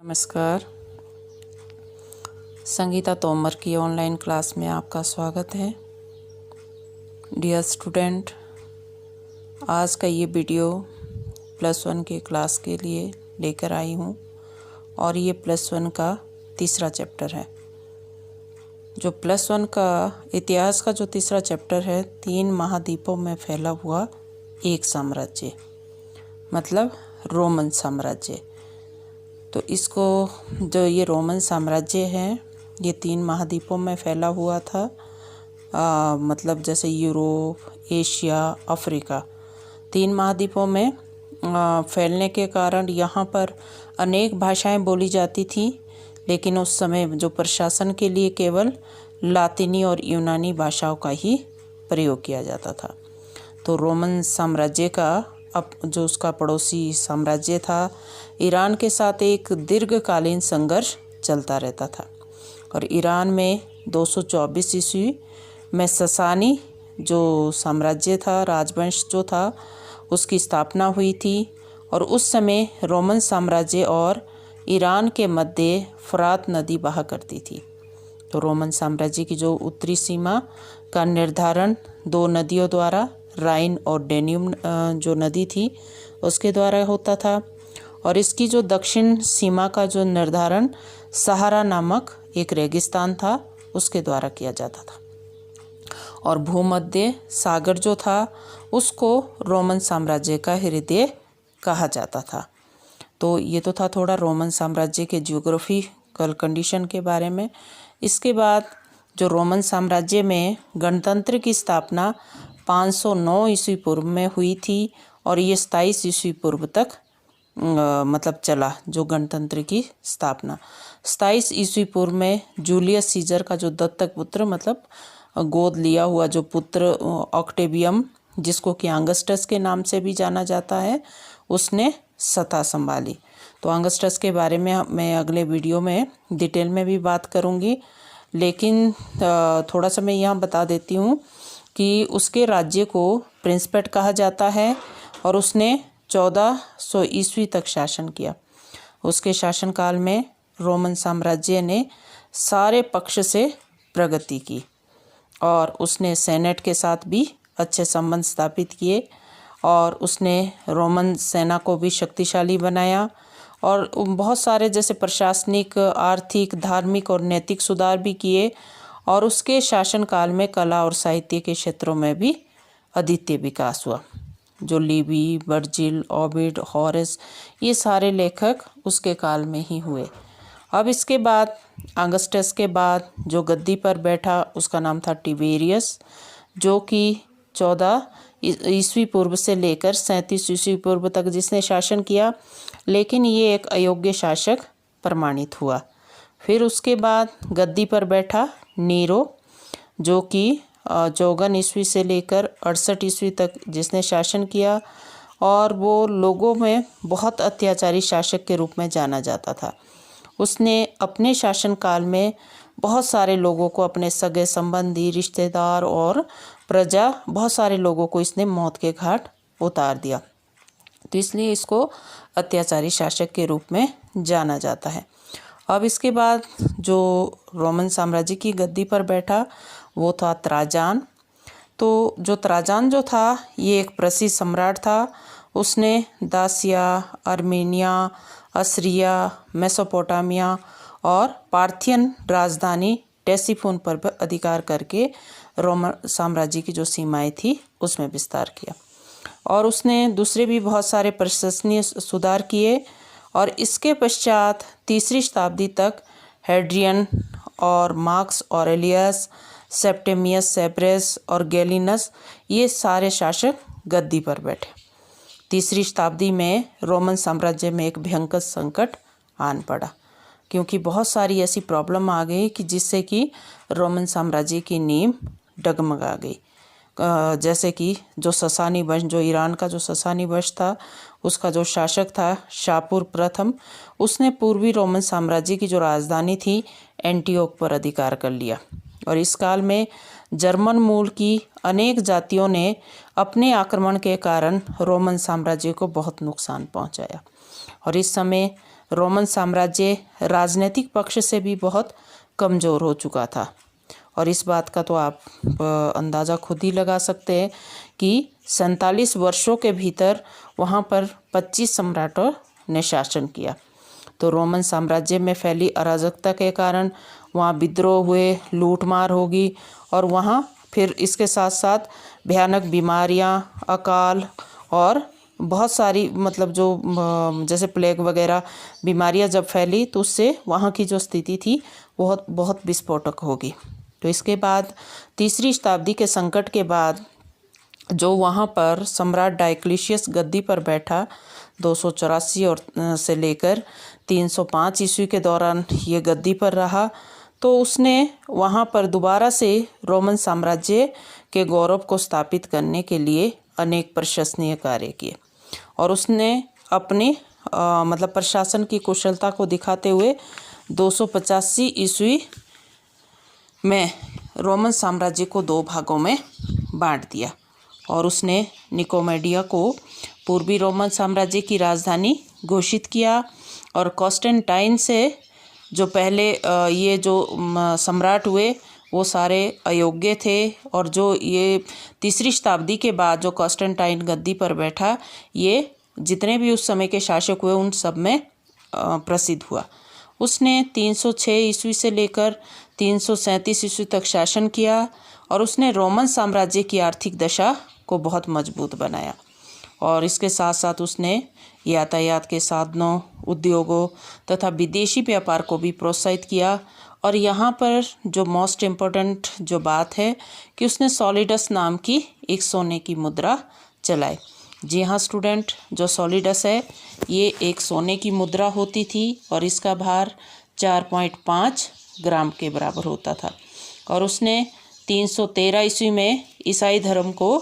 नमस्कार। संगीता तोमर की online class में आपका स्वागत है। डियर स्टूडेंट, आज का ये वीडियो +1 के क्लास के लिए लेकर आई हूँ और ये +1 का तीसरा चैप्टर है। जो +1 का इतिहास का जो तीसरा चैप्टर है, 3 महाद्वीपों में फैला हुआ एक साम्राज्य, मतलब रोमन साम्राज्य। तो इसको जो ये रोमन साम्राज्य है, ये 3 महाद्वीपों में फैला हुआ था। मतलब जैसे यूरोप, एशिया, अफ्रीका, 3 महाद्वीपों में फैलने के कारण यहाँ पर अनेक भाषाएं बोली जाती थी, लेकिन उस समय जो प्रशासन के लिए केवल लातिनी और यूनानी भाषाओं का ही प्रयोग किया जाता था। तो रोमन साम्राज्य का अब जो उसका पड़ोसी साम्राज्य था, ईरान के साथ एक दीर्घकालीन संघर्ष चलता रहता था। और ईरान में 224 ईस्वी में ससानी जो साम्राज्य था, राजवंश जो था, उसकी स्थापना हुई थी। और उस समय रोमन साम्राज्य और ईरान के मध्य फरात नदी बहा करती थी। तो रोमन साम्राज्य की जो उत्तरी सीमा का निर्धारण 2 नदियों द्वारा, राइन और डेन्यूब जो नदी थी उसके द्वारा होता था। और इसकी जो दक्षिण सीमा का जो निर्धारण सहारा नामक एक रेगिस्तान था उसके द्वारा किया जाता था। और भूमध्य सागर जो था उसको रोमन साम्राज्य का हृदय कहा जाता था। तो ये तो था थोड़ा रोमन साम्राज्य के जियोग्राफिकल कंडीशन के बारे में। इसके बाद जो रोमन साम्राज्य में गणतंत्र की स्थापना 509 ईस्वी पूर्व में हुई थी और ये 27 ईस्वी पूर्व तक मतलब चला। जो गणतंत्र की स्थापना 27 ईस्वी पूर्व में जूलियस सीजर का जो दत्तक पुत्र, मतलब गोद लिया हुआ जो पुत्र ऑक्टेवियम, जिसको कि ऑगस्टस के नाम से भी जाना जाता है, उसने सत्ता संभाली। तो ऑगस्टस के बारे में मैं अगले वीडियो में डिटेल में भी बात करूंगी, लेकिन थोड़ा सा मैं यहाँ बता देती हूँ कि उसके राज्य को प्रिंसपेट कहा जाता है और उसने 1400 ईस्वी तक शासन किया। उसके शासनकाल में रोमन साम्राज्य ने सारे पक्ष से प्रगति की और उसने सेनेट के साथ भी अच्छे संबंध स्थापित किए और उसने रोमन सेना को भी शक्तिशाली बनाया और बहुत सारे जैसे प्रशासनिक, आर्थिक, धार्मिक और नैतिक सुधार भी किए। और उसके शासनकाल में कला और साहित्य के क्षेत्रों में भी अद्वितीय विकास हुआ। जो लिवी, वर्जिल, ओविड, होरेस, ये सारे लेखक उसके काल में ही हुए। अब इसके बाद ऑगस्टस के बाद जो गद्दी पर बैठा उसका नाम था टिबेरियस, जो कि 14 ईस्वी पूर्व से लेकर 37 ईस्वी पूर्व तक जिसने शासन किया, लेकिन ये एक अयोग्य शासक प्रमाणित हुआ। फिर उसके बाद गद्दी पर बैठा नीरो, जो कि 54 ईस्वी से लेकर 68 ईस्वी तक जिसने शासन किया और वो लोगों में बहुत अत्याचारी शासक के रूप में जाना जाता था। उसने अपने शासनकाल में बहुत सारे लोगों को, अपने सगे संबंधी, रिश्तेदार और प्रजा, बहुत सारे लोगों को इसने मौत के घाट उतार दिया। तो इसलिए इसको अत्याचारी शासक के रूप में जाना जाता है। अब इसके बाद जो रोमन साम्राज्य की गद्दी पर बैठा वो था त्राजान। तो जो त्राजान जो था ये एक प्रसिद्ध सम्राट था। उसने दासिया, आर्मेनिया, असीरिया, मेसोपोटामिया और पार्थियन राजधानी टेसिफोन पर अधिकार करके रोमन साम्राज्य की जो सीमाएं थी उसमें विस्तार किया। और उसने दूसरे भी बहुत सारे प्रशासनिक सुधार किए। और इसके पश्चात 3री शताब्दी तक हेड्रियन और मार्कस ऑरेलियस, सेप्टेमियस सेवरस और गैलिनस, ये सारे शासक गद्दी पर बैठे। 3री शताब्दी में रोमन साम्राज्य में एक भयंकर संकट आन पड़ा, क्योंकि बहुत सारी ऐसी प्रॉब्लम आ गई कि जिससे कि रोमन साम्राज्य की नींव डगमगा गई। जैसे कि जो ससानी वंश, जो ईरान का जो ससानी वंश था, उसका जो शासक था शापुर प्रथम, उसने पूर्वी रोमन साम्राज्य की जो राजधानी थी एंटियोक पर अधिकार कर लिया। और इस काल में जर्मन मूल की अनेक जातियों ने अपने आक्रमण के कारण रोमन साम्राज्य को बहुत नुकसान पहुंचाया। और इस समय रोमन साम्राज्य राजनीतिक पक्ष से भी बहुत कमज़ोर हो चुका था। और इस बात का तो आप अंदाज़ा खुद ही लगा सकते हैं कि 47 वर्षों के भीतर वहाँ पर 25 सम्राटों ने शासन किया। तो रोमन साम्राज्य में फैली अराजकता के कारण वहाँ विद्रोह हुए, लूटमार होगी और वहाँ फिर इसके साथ साथ भयानक बीमारियाँ, अकाल और बहुत सारी मतलब जो जैसे प्लेग वगैरह बीमारियाँ जब फैली तो उससे वहाँ की जो स्थिति थी बहुत बहुत विस्फोटक होगी। तो इसके बाद तीसरी शताब्दी के संकट के बाद जो वहाँ पर सम्राट डायक्लिशियस गद्दी पर बैठा 284 और से लेकर 305 ईस्वी के दौरान ये गद्दी पर रहा, तो उसने वहाँ पर दोबारा से रोमन साम्राज्य के गौरव को स्थापित करने के लिए अनेक प्रशंसनीय कार्य किए और उसने अपनी मतलब प्रशासन की कुशलता को दिखाते हुए 285 ईस्वी में रोमन साम्राज्य को 2 भागों में बांट दिया और उसने निकोमेडिया को पूर्वी रोमन साम्राज्य की राजधानी घोषित किया और कॉन्स्टेंटाइन से जो पहले ये जो सम्राट हुए वो सारे अयोग्य थे और जो ये तीसरी शताब्दी के बाद जो कॉन्स्टेंटाइन गद्दी पर बैठा ये जितने भी उस समय के शासक हुए उन सब में प्रसिद्ध हुआ। उसने 306 ईस्वी से लेकर 337 ईस्वी तक शासन किया और उसने रोमन साम्राज्य की आर्थिक दशा को बहुत मजबूत बनाया और इसके साथ साथ उसने यातायात के साधनों, उद्योगों तथा विदेशी व्यापार को भी प्रोत्साहित किया। और यहाँ पर जो मोस्ट इम्पोर्टेंट जो बात है कि उसने सॉलिडस नाम की एक सोने की मुद्रा चलाई। जी हाँ स्टूडेंट, जो सॉलिडस है ये एक सोने की मुद्रा होती थी और इसका भार 4.5 ग्राम के बराबर होता था और उसने 313 ईस्वी में ईसाई धर्म को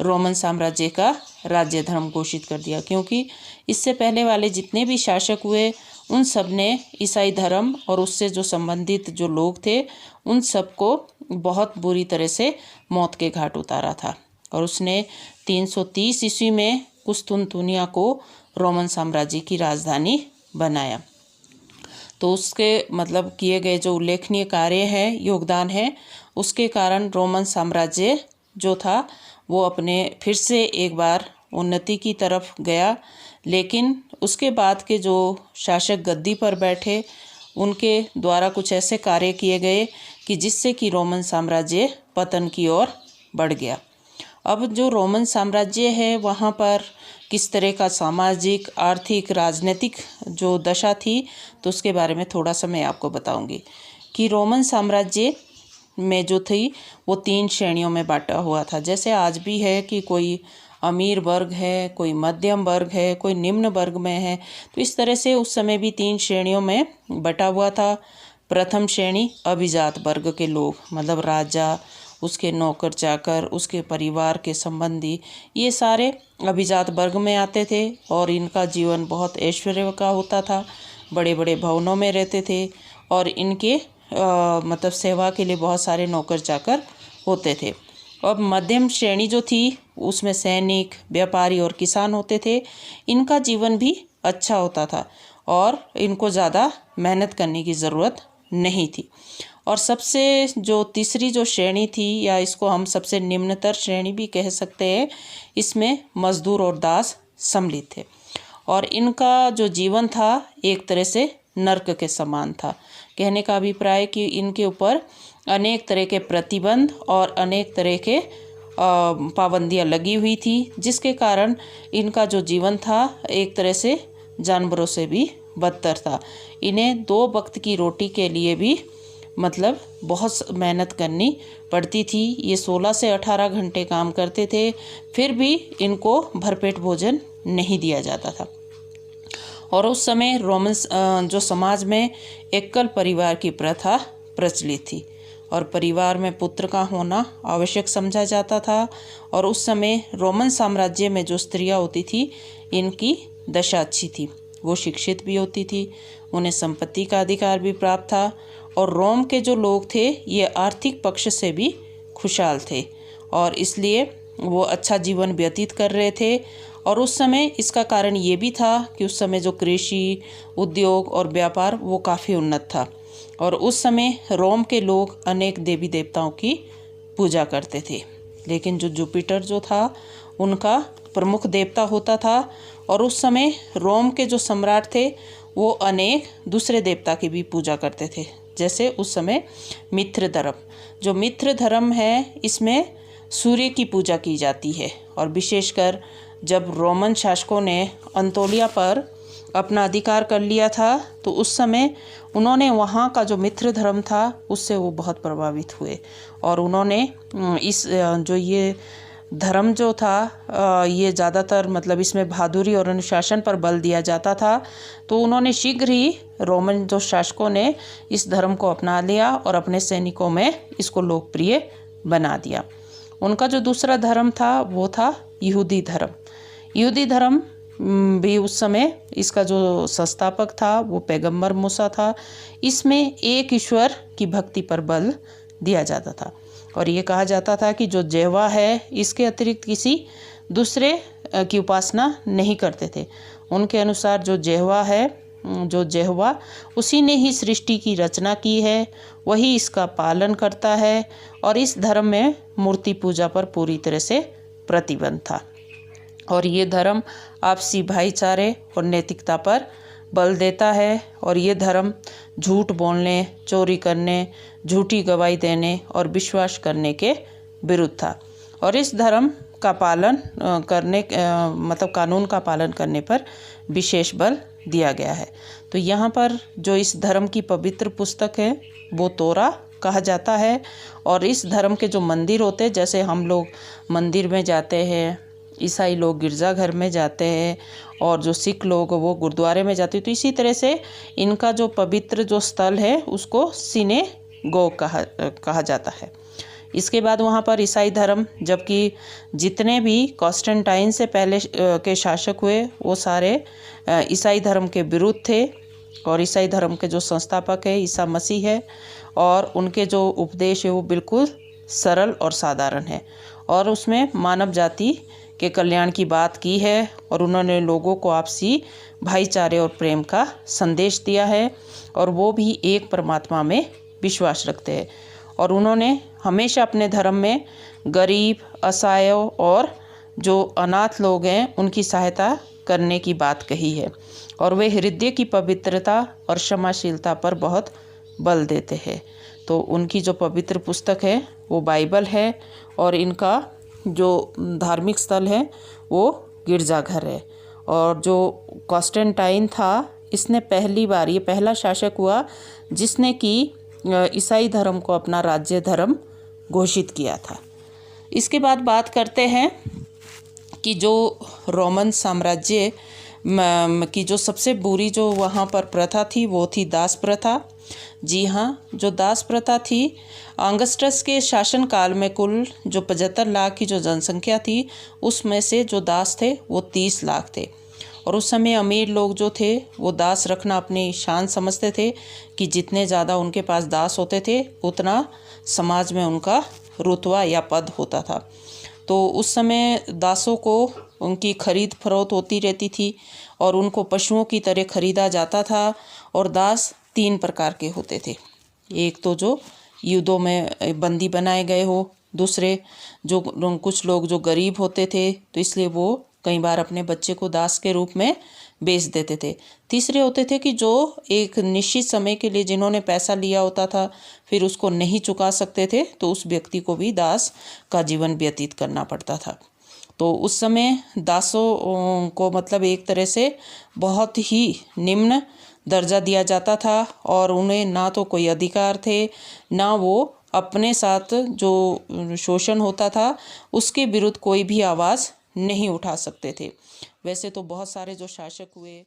रोमन साम्राज्य का राज्य धर्म घोषित कर दिया, क्योंकि इससे पहले वाले जितने भी शासक हुए उन सब ने ईसाई धर्म और उससे जो संबंधित जो लोग थे उन सबको बहुत बुरी तरह से मौत के घाट उतारा था। और उसने 330 ईस्वी में कुस्तुनतुनिया को रोमन साम्राज्य की राजधानी बनाया। तो उसके मतलब किए गए जो उल्लेखनीय कार्य है, योगदान है, उसके कारण रोमन साम्राज्य जो था वो अपने फिर से एक बार उन्नति की तरफ गया। लेकिन उसके बाद के जो शासक गद्दी पर बैठे उनके द्वारा कुछ ऐसे कार्य किए गए कि जिससे कि रोमन साम्राज्य पतन की ओर बढ़ गया। अब जो रोमन साम्राज्य है वहाँ पर किस तरह का सामाजिक, आर्थिक, राजनीतिक जो दशा थी तो उसके बारे में थोड़ा सा मैं आपको बताऊंगी कि रोमन साम्राज्य में जो थी वो 3 श्रेणियों में बांटा हुआ था। जैसे आज भी है कि कोई अमीर वर्ग है, कोई मध्यम वर्ग है, कोई निम्न वर्ग में है, तो इस तरह से उस समय भी 3 श्रेणियों में बटा हुआ था। प्रथम श्रेणी अभिजात वर्ग के लोग, मतलब राजा, उसके नौकर चाकर, उसके परिवार के संबंधी, ये सारे अभिजात वर्ग में आते थे और इनका जीवन बहुत ऐश्वर्य का होता था। बड़े बड़े भवनों में रहते थे और इनके मतलब सेवा के लिए बहुत सारे नौकर चाकर होते थे। अब मध्यम श्रेणी जो थी उसमें सैनिक, व्यापारी और किसान होते थे। इनका जीवन भी अच्छा होता था और इनको ज़्यादा मेहनत करने की ज़रूरत नहीं थी। और सबसे जो तीसरी जो श्रेणी थी, या इसको हम सबसे निम्नतर श्रेणी भी कह सकते हैं, इसमें मजदूर और दास सम्मिलित थे और इनका जो जीवन था एक तरह से नर्क के समान था। कहने का अभिप्राय कि इनके ऊपर अनेक तरह के प्रतिबंध और अनेक तरह के पाबंदियां लगी हुई थी, जिसके कारण इनका जो जीवन था एक तरह से जानवरों से भी बदतर था। इन्हें 2 वक्त की रोटी के लिए भी मतलब बहुत मेहनत करनी पड़ती थी। ये 16 से 18 घंटे काम करते थे, फिर भी इनको भरपेट भोजन नहीं दिया जाता था। और उस समय रोमन जो समाज में एकल परिवार की प्रथा प्रचलित थी और परिवार में पुत्र का होना आवश्यक समझा जाता था। और उस समय रोमन साम्राज्य में जो स्त्रियां होती थी इनकी दशा अच्छी थी, वो शिक्षित भी होती थी, उन्हें संपत्ति का अधिकार भी प्राप्त था और रोम के जो लोग थे ये आर्थिक पक्ष से भी खुशहाल थे और इसलिए वो अच्छा जीवन व्यतीत कर रहे थे। और उस समय इसका कारण ये भी था कि उस समय जो कृषि, उद्योग और व्यापार वो काफ़ी उन्नत था। और उस समय रोम के लोग अनेक देवी देवताओं की पूजा करते थे, लेकिन जो जुपिटर जो था उनका प्रमुख देवता होता था। और उस समय रोम के जो सम्राट थे वो अनेक दूसरे देवता की भी पूजा करते थे, जैसे उस समय मित्र धर्म। जो मित्र धर्म है इसमें सूर्य की पूजा की जाती है। और विशेषकर जब रोमन शासकों ने अंतोलिया पर अपना अधिकार कर लिया था तो उस समय उन्होंने वहाँ का जो मित्र धर्म था उससे वो बहुत प्रभावित हुए। और उन्होंने इस जो ये धर्म जो था ये ज़्यादातर मतलब इसमें बहादुरी और अनुशासन पर बल दिया जाता था। तो उन्होंने शीघ्र ही रोमन जो शासकों ने इस धर्म को अपना लिया और अपने सैनिकों में इसको लोकप्रिय बना दिया। उनका जो दूसरा धर्म था वो था यहूदी धर्म। यहूदी धर्म भी उस समय इसका जो संस्थापक था वो पैगंबर मूसा था। इसमें एक ईश्वर की भक्ति पर बल दिया जाता था और ये कहा जाता था कि जो यहोवा है इसके अतिरिक्त किसी दूसरे की उपासना नहीं करते थे। उनके अनुसार जो यहोवा उसी ने ही सृष्टि की रचना की है, वही इसका पालन करता है। और इस धर्म में मूर्ति पूजा पर पूरी तरह से प्रतिबंध था। और ये धर्म आपसी भाईचारे और नैतिकता पर बल देता है। और ये धर्म झूठ बोलने, चोरी करने, झूठी गवाही देने और विश्वास करने के विरुद्ध था। और इस धर्म का पालन करने मतलब कानून का पालन करने पर विशेष बल दिया गया है। तो यहाँ पर जो इस धर्म की पवित्र पुस्तक है वो तोरा कहा जाता है। और इस धर्म के जो मंदिर होते हैं, जैसे हम लोग मंदिर में जाते हैं, ईसाई लोग गिरजाघर में जाते हैं और जो सिख लोग वो गुरुद्वारे में जाते हैं, तो इसी तरह से इनका जो पवित्र जो स्थल है उसको सिनेगोग कहा जाता है। इसके बाद वहाँ पर ईसाई धर्म, जबकि जितने भी कॉन्स्टेंटाइन से पहले के शासक हुए वो सारे ईसाई धर्म के विरुद्ध थे। और ईसाई धर्म के जो संस्थापक है ईसा मसीह है और उनके जो उपदेश है वो बिल्कुल सरल और साधारण है। और उसमें मानव जाति के कल्याण की बात की है और उन्होंने लोगों को आपसी भाईचारे और प्रेम का संदेश दिया है। और वो भी एक परमात्मा में विश्वास रखते हैं। और उन्होंने हमेशा अपने धर्म में गरीब, असहाय और जो अनाथ लोग हैं उनकी सहायता करने की बात कही है। और वे हृदय की पवित्रता और क्षमाशीलता पर बहुत बल देते हैं। तो उनकी जो पवित्र पुस्तक है वो बाइबल है और इनका जो धार्मिक स्थल है वो गिरजाघर है। और जो कॉन्स्टेंटाइन था इसने पहली बार, ये पहला शासक हुआ जिसने कि ईसाई धर्म को अपना राज्य धर्म घोषित किया था। इसके बाद बात करते हैं कि जो रोमन साम्राज्य की जो सबसे बुरी जो वहाँ पर प्रथा थी वो थी दास प्रथा। जी हाँ, जो दास प्रथा थी, ऑगस्टस के शासनकाल में कुल जो 75 लाख की जो जनसंख्या थी उसमें से जो दास थे वो 30 लाख थे। और उस समय अमीर लोग जो थे वो दास रखना अपनी शान समझते थे कि जितने ज़्यादा उनके पास दास होते थे उतना समाज में उनका रुतबा या पद होता था। तो उस समय दासों को उनकी खरीद फरोख्त होती रहती थी और उनको पशुओं की तरह खरीदा जाता था। और दास 3 प्रकार के होते थे। एक तो जो युद्धों में बंदी बनाए गए हो, दूसरे जो कुछ लोग जो गरीब होते थे तो इसलिए वो कई बार अपने बच्चे को दास के रूप में बेच देते थे। तीसरे होते थे कि जो एक निश्चित समय के लिए जिन्होंने पैसा लिया होता था फिर उसको नहीं चुका सकते थे तो उस व्यक्ति को भी दास का जीवन व्यतीत करना पड़ता था। तो उस समय दासों को मतलब एक तरह से बहुत ही निम्न दर्जा दिया जाता था और उन्हें ना तो कोई अधिकार थे, ना वो अपने साथ जो शोषण होता था उसके विरुद्ध कोई भी आवाज़ नहीं उठा सकते थे। वैसे तो बहुत सारे जो शासक हुए